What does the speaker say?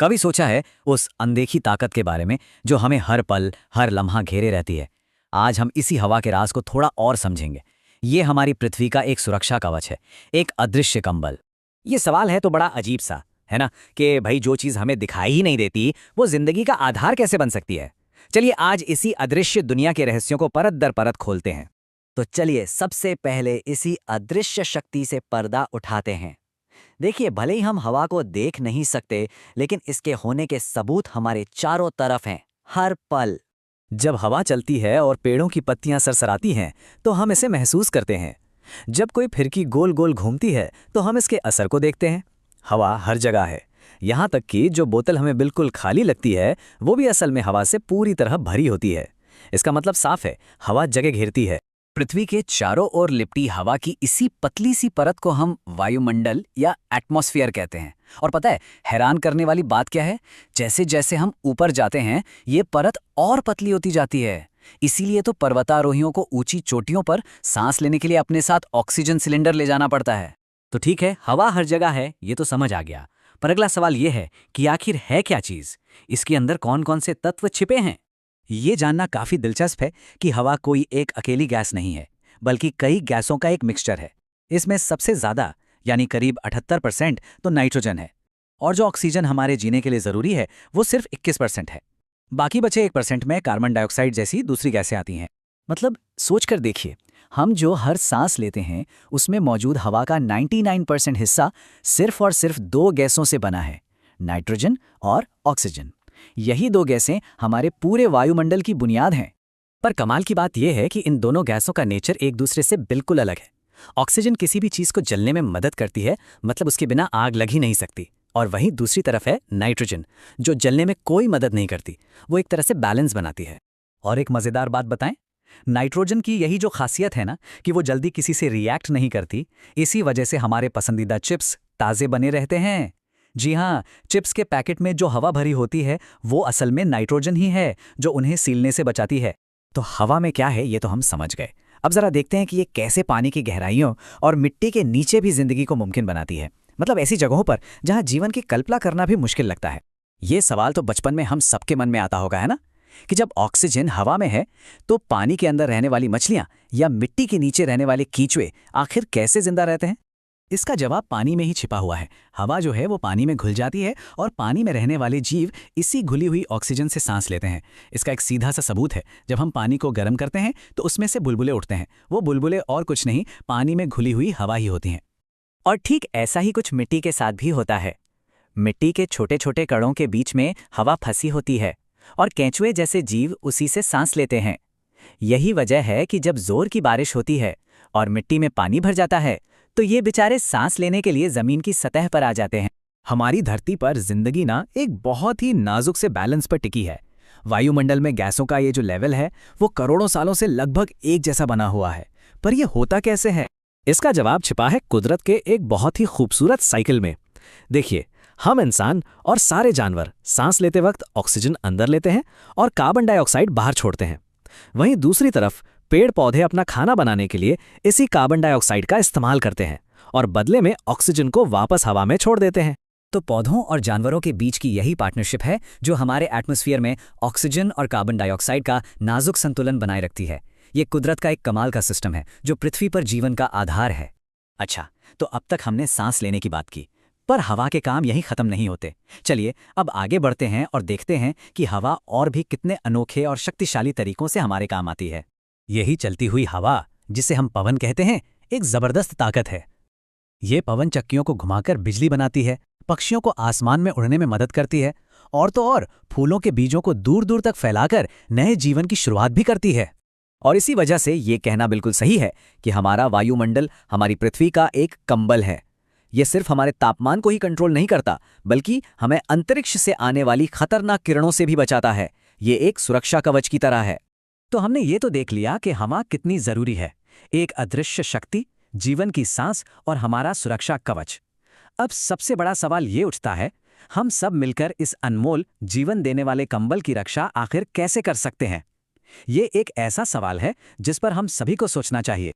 कभी सोचा है उस अनदेखी ताकत के बारे में जो हमें हर पल हर लम्हा घेरे रहती है। आज हम इसी हवा के राज को थोड़ा और समझेंगे। ये हमारी पृथ्वी का एक सुरक्षा कवच है, एक अदृश्य कंबल। ये सवाल है तो बड़ा अजीब सा, है ना, कि भाई जो चीज हमें दिखाई ही नहीं देती वो जिंदगी का आधार कैसे बन सकती है। चलिए आज इसी अदृश्य दुनिया के रहस्यों को परत दर परत खोलते हैं। तो चलिए सबसे पहले इसी अदृश्य शक्ति से पर्दा उठाते हैं। देखिए, भले ही हम हवा को देख नहीं सकते, लेकिन इसके होने के सबूत हमारे चारों तरफ हैं, हर पल। जब हवा चलती है और पेड़ों की पत्तियां सरसराती हैं, तो हम इसे महसूस करते हैं। जब कोई फिरकी गोल गोल घूमती है, तो हम इसके असर को देखते हैं। हवा हर जगह है, यहाँ तक कि जो बोतल हमें बिल्कुल खाली लगती है, वो भी असल में हवा से पूरी तरह भरी होती है। इसका मतलब साफ है, हवा जगह घेरती है। पृथ्वी के चारों ओर लिपटी हवा की इसी पतली सी परत को हम वायुमंडल या एटमॉस्फेयर कहते हैं। और पता है हैरान करने वाली बात क्या है? जैसे जैसे हम ऊपर जाते हैं, ये परत और पतली होती जाती है। इसीलिए तो पर्वतारोहियों को ऊंची चोटियों पर सांस लेने के लिए अपने साथ ऑक्सीजन सिलेंडर ले जाना पड़ता है। तो ठीक है, हवा हर जगह है, ये तो समझ आ गया। पर अगला सवाल ये है कि आखिर है क्या चीज? इसके अंदर कौन कौन से तत्व छिपे हैं? ये जानना काफी दिलचस्प है कि हवा कोई एक अकेली गैस नहीं है, बल्कि कई गैसों का एक मिक्सचर है। इसमें सबसे ज्यादा यानी करीब 78% तो नाइट्रोजन है, और जो ऑक्सीजन हमारे जीने के लिए जरूरी है वो सिर्फ 21% है। बाकी बचे 1% में कार्बन डाइऑक्साइड जैसी दूसरी गैसें आती हैं। मतलब सोचकर देखिए, हम जो हर सांस लेते हैं उसमें मौजूद हवा का 99% हिस्सा सिर्फ और सिर्फ दो गैसों से बना है, नाइट्रोजन और ऑक्सीजन। यही दो गैसें हमारे पूरे वायुमंडल की बुनियाद हैं। पर कमाल की बात यह है कि इन दोनों गैसों का नेचर एक दूसरे से बिल्कुल अलग है। ऑक्सीजन किसी भी चीज को जलने में मदद करती है, मतलब उसके बिना आग लग ही नहीं सकती। और वहीं दूसरी तरफ है नाइट्रोजन, जो जलने में कोई मदद नहीं करती, वो एक तरह से बैलेंस बनाती है। और एक मजेदार बात बताएं, नाइट्रोजन की यही जो खासियत है ना, कि वो जल्दी किसी से रिएक्ट नहीं करती। इसी वजह से हमारे पसंदीदा चिप्स ताजे बने रहते हैं। जी हाँ, चिप्स के पैकेट में जो हवा भरी होती है वो असल में नाइट्रोजन ही है, जो उन्हें सीलने से बचाती है। तो हवा में क्या है ये तो हम समझ गए। अब जरा देखते हैं कि ये कैसे पानी की गहराइयों और मिट्टी के नीचे भी जिंदगी को मुमकिन बनाती है। मतलब ऐसी जगहों पर जहाँ जीवन की कल्पना करना भी मुश्किल लगता है। ये सवाल तो बचपन में हम सबके मन में आता होगा, है ना, कि जब ऑक्सीजन हवा में है तो पानी के अंदर रहने वाली मछलियां या मिट्टी के नीचे रहने वाले कीचुए आखिर कैसे जिंदा रहते हैं? इसका जवाब पानी में ही छिपा हुआ है। हवा जो है वो पानी में घुल जाती है और पानी में रहने वाले जीव इसी घुली हुई ऑक्सीजन से सांस लेते हैं। इसका एक सीधा सा सबूत है, जब हम पानी को गर्म करते हैं तो उसमें से बुलबुले उठते हैं। वो बुलबुले और कुछ नहीं, पानी में घुली हुई हवा ही होती हैं। और ठीक ऐसा ही कुछ मिट्टी के साथ भी होता है। मिट्टी के छोटे छोटे कणों के बीच में हवा फंसी होती है और केंचुए जैसे जीव उसी से सांस लेते हैं। यही वजह है कि जब जोर की बारिश होती है और मिट्टी में पानी भर जाता है, तो ये बेचारे सांस लेने के लिए जमीन की सतह पर आ जाते हैं। हमारी धरती पर जिंदगी ना एक बहुत ही नाजुक से बैलेंस पर टिकी है। वायुमंडल में गैसों का ये जो लेवल है वो करोड़ों सालों से लगभग एक जैसा बना हुआ है। पर यह होता कैसे है? इसका जवाब छिपा है कुदरत के एक बहुत ही खूबसूरत साइकिल में। देखिए, हम इंसान और सारे जानवर सांस लेते वक्त ऑक्सीजन अंदर लेते हैं और कार्बन डाइऑक्साइड बाहर छोड़ते हैं। वहीं दूसरी तरफ पेड़ पौधे अपना खाना बनाने के लिए इसी कार्बन डाइऑक्साइड का इस्तेमाल करते हैं और बदले में ऑक्सीजन को वापस हवा में छोड़ देते हैं। तो पौधों और जानवरों के बीच की यही पार्टनरशिप है जो हमारे एटमॉस्फेयर में ऑक्सीजन और कार्बन डाइऑक्साइड का नाजुक संतुलन बनाए रखती है। ये कुदरत का एक कमाल का सिस्टम है जो पृथ्वी पर जीवन का आधार है। अच्छा, तो अब तक हमने सांस लेने की बात की, पर हवा के काम यहीं खत्म नहीं होते। चलिए अब आगे बढ़ते हैं और देखते हैं कि हवा और भी कितने अनोखे और शक्तिशाली तरीकों से हमारे काम आती है। यही चलती हुई हवा, जिसे हम पवन कहते हैं, एक जबरदस्त ताकत है। ये पवन चक्कियों को घुमाकर बिजली बनाती है, पक्षियों को आसमान में उड़ने में मदद करती है, और तो और फूलों के बीजों को दूर दूर तक फैलाकर नए जीवन की शुरुआत भी करती है। और इसी वजह से ये कहना बिल्कुल सही है कि हमारा वायुमंडल हमारी पृथ्वी का एक कंबल है। ये सिर्फ हमारे तापमान को ही कंट्रोल नहीं करता, बल्कि हमें अंतरिक्ष से आने वाली खतरनाक किरणों से भी बचाता है। ये एक सुरक्षा कवच की तरह है। तो हमने ये तो देख लिया कि हवा कितनी जरूरी है, एक अदृश्य शक्ति, जीवन की सांस और हमारा सुरक्षा कवच। अब सबसे बड़ा सवाल ये उठता है, हम सब मिलकर इस अनमोल जीवन देने वाले कंबल की रक्षा आखिर कैसे कर सकते हैं? ये एक ऐसा सवाल है जिस पर हम सभी को सोचना चाहिए।